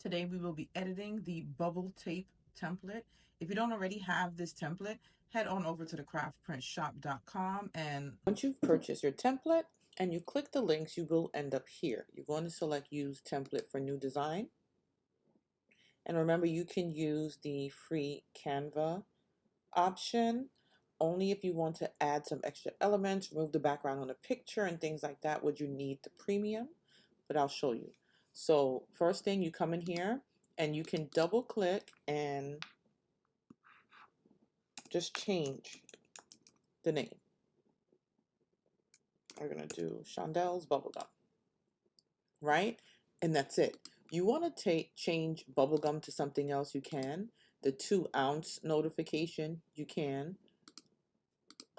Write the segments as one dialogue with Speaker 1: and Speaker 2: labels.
Speaker 1: Today we will be editing the bubble tape template. If you don't already have this template, head on over to the craftprintshop.com, and once you've purchased your template and you click the links, you will end up here. You're going to select use template for new design. And remember, you can use the free Canva option only if you want to add some extra elements, remove the background on a picture and things like that, would you need the premium, but I'll show you. So first thing, you come in here and you can double click and just change the name. We're gonna do Shondel's Bubblegum, right? And that's it. You want to change bubblegum to something else, you can. The 2-ounce notification, you can.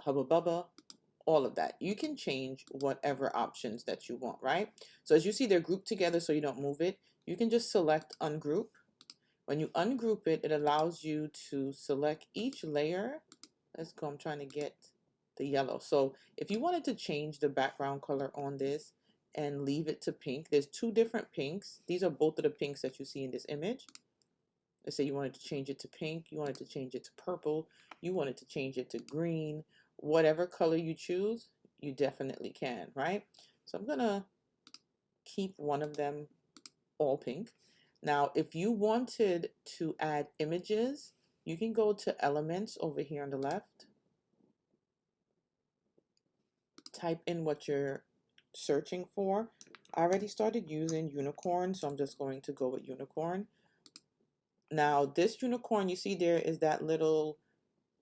Speaker 1: Hubba Bubba, all of that. You can change whatever options that you want, right? So as you see, they're grouped together so you don't move it. You can just select ungroup. When you ungroup it, it allows you to select each layer. Let's go, I'm trying to get the yellow. So if you wanted to change the background color on this and leave it to pink, there's 2 different pinks. These are both of the pinks that you see in this image. Let's say you wanted to change it to pink, you wanted to change it to purple, you wanted to change it to green, whatever color you choose, you definitely can, right? So I'm gonna keep one of them all pink. Now, if you wanted to add images, you can go to elements over here on the left, type in what you're searching for. I already started using unicorn, so I'm just going to go with unicorn. Now, this unicorn you see there is that little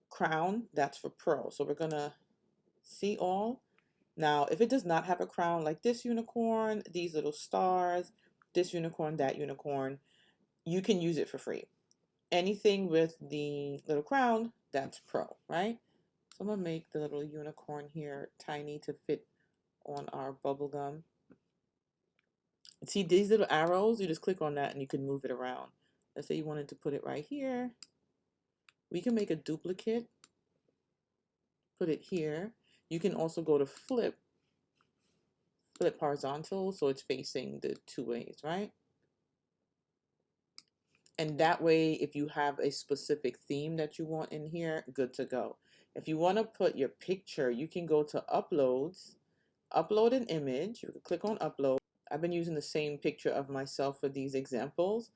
Speaker 1: crown, that's for pro. So we're gonna see all. Now, if it does not have a crown, like this unicorn, these little stars, this unicorn, that unicorn, you can use it for free. Anything with the little crown, that's pro, right? So I'm gonna make the little unicorn here tiny to fit on our bubble gum. See these little arrows? You just click on that and you can move it around. Let's say you wanted to put it right here. We can make a duplicate, put it here. You can also go to flip horizontal so it's facing the 2 ways, right? And that way, if you have a specific theme that you want in here, good to go. If you want to put your picture, you can go to uploads, upload an image. You can click on upload. I've been using the same picture of myself for these examples.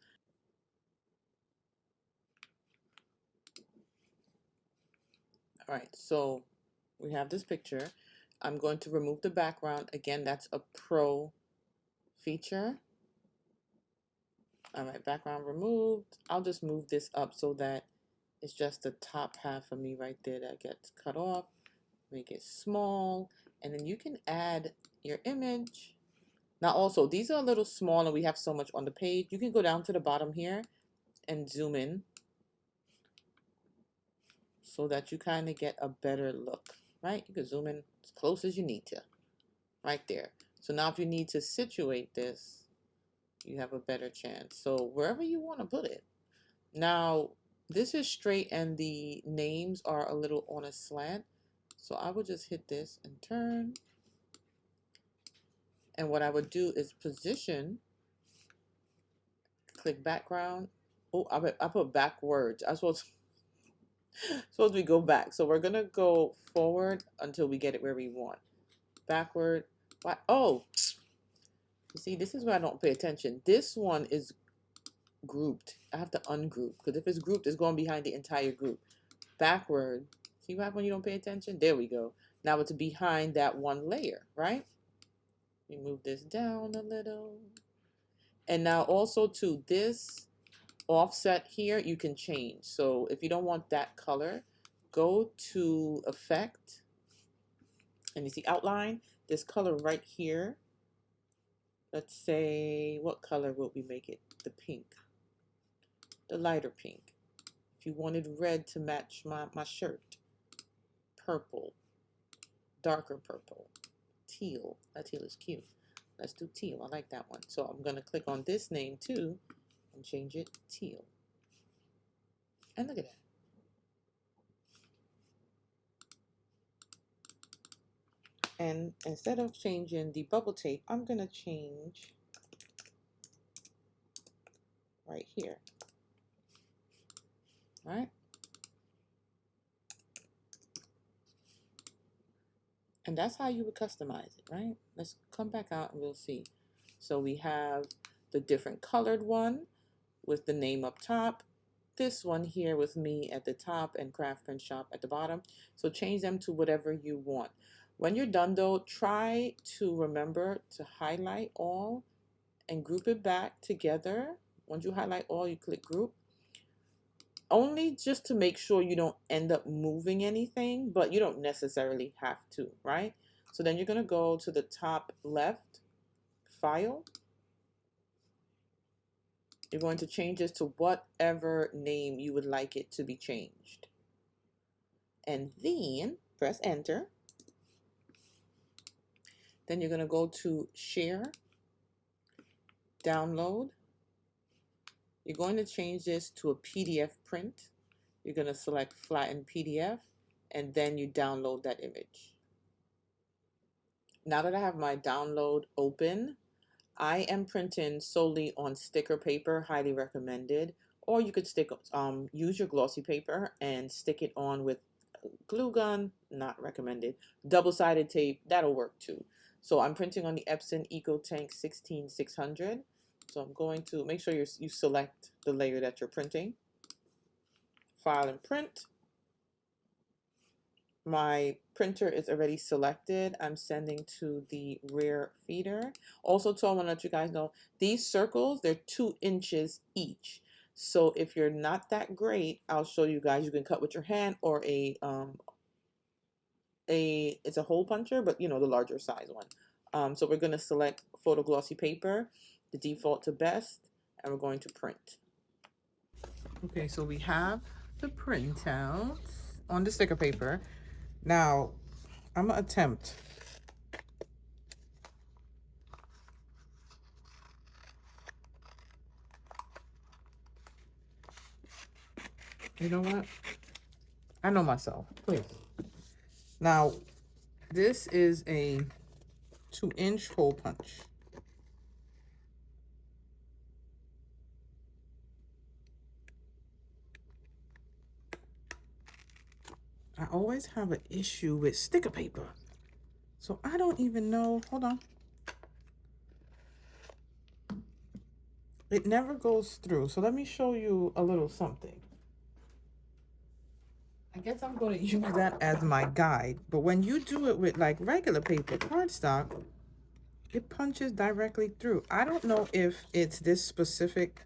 Speaker 1: All right, so we have this picture. I'm going to remove the background. Again, that's a pro feature. All right, background removed. I'll just move this up so that it's just the top half of me right there that gets cut off. Make it small, and then you can add your image. Now also, these are a little small and we have so much on the page. You can go down to the bottom here and zoom in so that you kind of get a better look, right? You can zoom in as close as you need to, right there. So now if you need to situate this, you have a better chance. So wherever you want to put it. Now, this is straight and the names are a little on a slant. So I would just hit this and turn. And what I would do is position, click background. Oh, I put backwards. I was supposed to go back. So we're gonna go forward until we get it where we want. Backward. Why? Oh, you see, this is where I don't pay attention. This one is grouped. I have to ungroup because if it's grouped, it's going behind the entire group. Backward. See what happens when you don't pay attention? There we go. Now it's behind that one layer, right? We move this down a little. And now also to this offset here, you can change. So if you don't want that color, go to effect and you see outline, this color right here. Let's say, what color would we make it? The pink, the lighter pink. If you wanted red to match my shirt, purple, darker purple, teal. That teal is cute. Let's do teal. I like that one. So I'm going to click on this name too and change it teal. And look at that. And instead of changing the bubble tape, I'm going to change right here. All right. And that's how you would customize it, right? Let's come back out and we'll see. So we have the different colored one with the name up top. This one here with me at the top and Craft Print Shop at the bottom. So change them to whatever you want. When you're done though, try to remember to highlight all and group it back together. Once you highlight all, you click group. Only just to make sure you don't end up moving anything, but you don't necessarily have to, right? So then you're going to go to the top left, file. You're going to change this to whatever name you would like it to be changed. And then press enter. Then you're going to go to share, download. You're going to change this to a PDF print. You're going to select flatten PDF, and then you download that image. Now that I have my download open, I am printing solely on sticker paper, highly recommended. Or you could use your glossy paper and stick it on with glue gun, not recommended. Double-sided tape, that'll work too. So I'm printing on the Epson EcoTank 16600. So I'm going to make sure you select the layer that you're printing. File and print. My printer is already selected. I'm sending to the rear feeder. Also, I want to let you guys know, these circles, they're 2 inches each. So if you're not that great, I'll show you guys. You can cut with your hand or it's a hole puncher, but you know, the larger size one. So we're going to select photo glossy paper, the default to best, and we're going to print. Okay, so we have the printout on the sticker paper. Now, I'm gonna attempt. You know what? I know myself. Please. Now, this is a 2-inch hole punch. I always have an issue with sticker paper. So I don't even know. Hold on. It never goes through. So let me show you a little something. I guess I'm going to use that as my guide. But when you do it with like regular paper, cardstock, it punches directly through. I don't know if it's this specific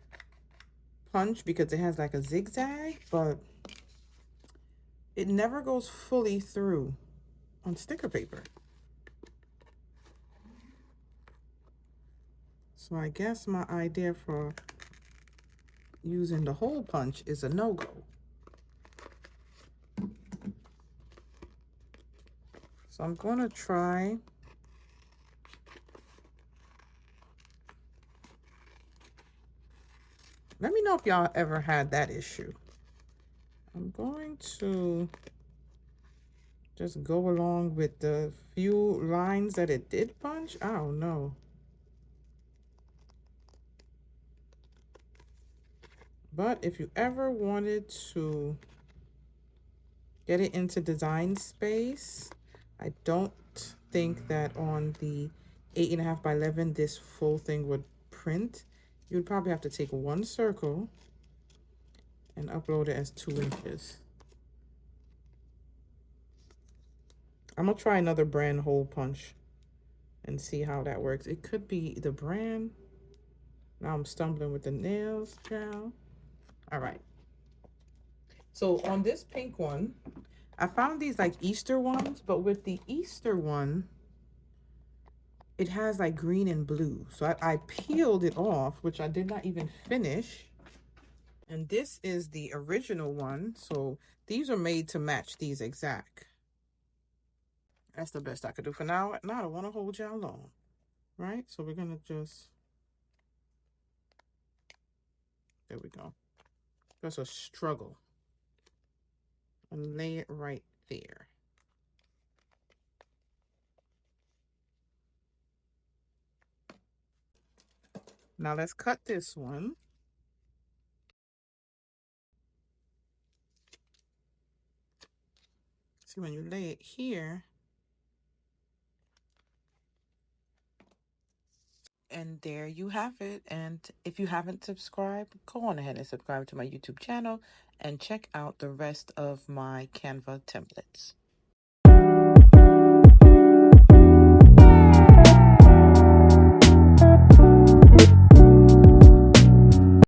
Speaker 1: punch because it has like a zigzag, but it never goes fully through on sticker paper. So I guess my idea for using the hole punch is a no-go. So I'm going to try let me know if y'all ever had that issue. I'm going to just go along with the few lines that it did punch. I don't know. But if you ever wanted to get it into design space, I don't think that on the 8.5 by 11 this full thing would print. You would probably have to take one circle and upload it as 2 inches. I'm gonna try another brand hole punch and see how that works. It could be the brand. Now I'm stumbling with the nails, child. All right. So on this pink one, I found these like Easter ones, but with the Easter one, it has like green and blue. So I peeled it off, which I did not even finish. And this is the original one. So these are made to match these exact. That's the best I could do for now. Now I don't want to hold y'all long, right? So we're going to just, there we go. That's a struggle. And lay it right there. Now let's cut this one. See, when you lay it here, and there you have it. And if you haven't subscribed, go on ahead and subscribe to my YouTube channel and check out the rest of my Canva templates.